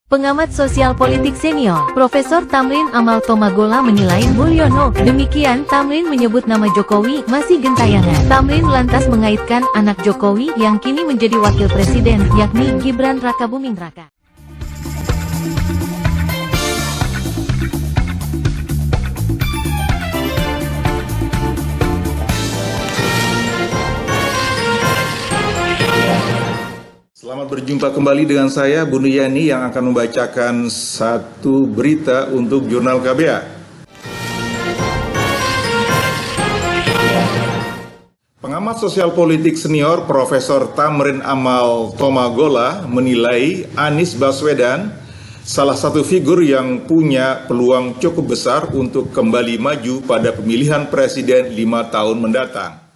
Pengamat sosial politik senior, Profesor Tamrin Amal Tomagola menilai Mulyono. Demikian, Tamrin menyebut nama Jokowi masih gentayangan. Tamrin lantas mengaitkan anak Jokowi yang kini menjadi wakil presiden, yakni Gibran Rakabuming Raka. Selamat berjumpa kembali dengan saya, Bu Yani, yang akan membacakan satu berita untuk Jurnal KBA. Pengamat sosial politik senior Profesor Tamrin Amal Tomagola menilai Anies Baswedan salah satu figur yang punya peluang cukup besar untuk kembali maju pada pemilihan presiden 5 tahun mendatang.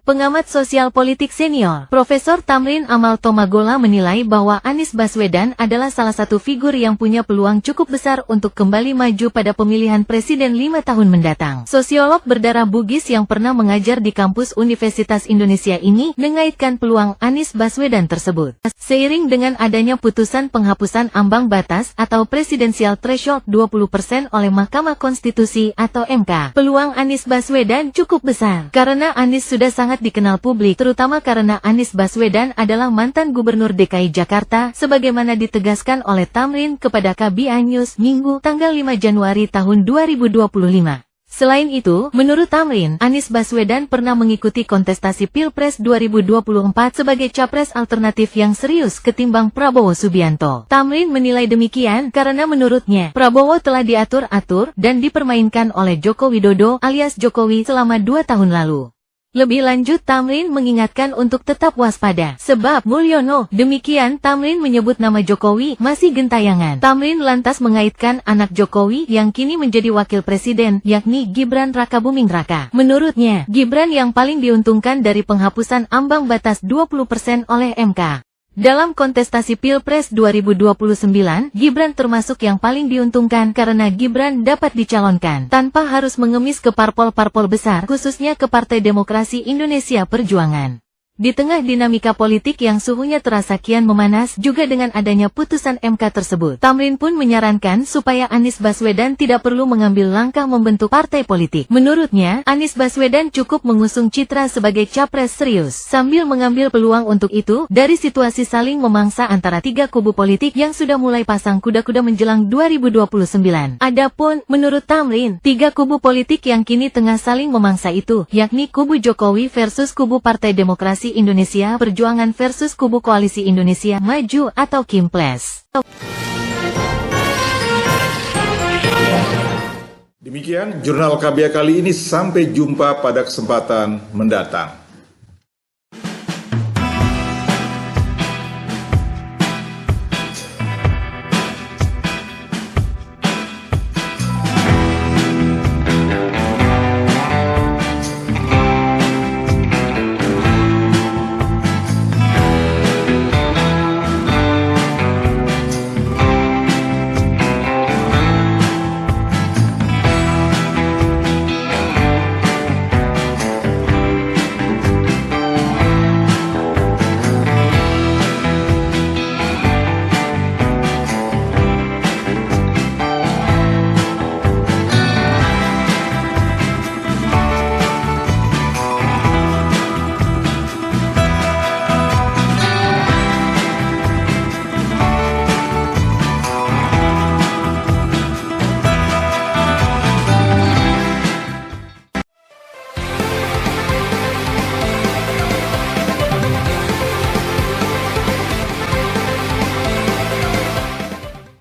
Pengamat sosial politik senior, Profesor Tamrin Amal Tomagola menilai bahwa Anies Baswedan adalah salah satu figur yang punya peluang cukup besar untuk kembali maju pada pemilihan presiden 5 tahun mendatang. Sosiolog berdarah Bugis yang pernah mengajar di kampus Universitas Indonesia ini mengaitkan peluang Anies Baswedan tersebut. Seiring dengan adanya putusan penghapusan ambang batas atau presidensial threshold 20% oleh Mahkamah Konstitusi atau MK, peluang Anies Baswedan cukup besar karena Anies sudah sangat dikenal publik, terutama karena Anies Baswedan adalah mantan Gubernur DKI Jakarta, sebagaimana ditegaskan oleh Tamrin kepada KBA News Minggu tanggal 5 Januari tahun 2025. Selain itu, menurut Tamrin, Anies Baswedan pernah mengikuti kontestasi Pilpres 2024 sebagai capres alternatif yang serius ketimbang Prabowo Subianto. Tamrin menilai demikian karena menurutnya, Prabowo telah diatur-atur dan dipermainkan oleh Joko Widodo alias Jokowi selama 2 tahun lalu. Lebih lanjut, Tamrin mengingatkan untuk tetap waspada, sebab Mulyono. Demikian, Tamrin menyebut nama Jokowi masih gentayangan. Tamrin lantas mengaitkan anak Jokowi yang kini menjadi wakil presiden, yakni Gibran Rakabuming Raka. Menurutnya, Gibran yang paling diuntungkan dari penghapusan ambang batas 20% oleh MK. Dalam kontestasi Pilpres 2029, Gibran termasuk yang paling diuntungkan karena Gibran dapat dicalonkan tanpa harus mengemis ke parpol-parpol besar, khususnya ke Partai Demokrasi Indonesia Perjuangan. Di tengah dinamika politik yang suhunya terasa kian memanas juga dengan adanya putusan MK tersebut, Tamrin pun menyarankan supaya Anies Baswedan tidak perlu mengambil langkah membentuk partai politik. Menurutnya, Anies Baswedan cukup mengusung citra sebagai capres serius, sambil mengambil peluang untuk itu dari situasi saling memangsa antara tiga kubu politik yang sudah mulai pasang kuda-kuda menjelang 2029. Adapun, menurut Tamrin, tiga kubu politik yang kini tengah saling memangsa itu, yakni kubu Jokowi versus kubu Partai Demokrasi Indonesia Perjuangan versus kubu Koalisi Indonesia Maju atau KIMPLES. Demikian Jurnal KBA kali ini, sampai jumpa pada kesempatan mendatang.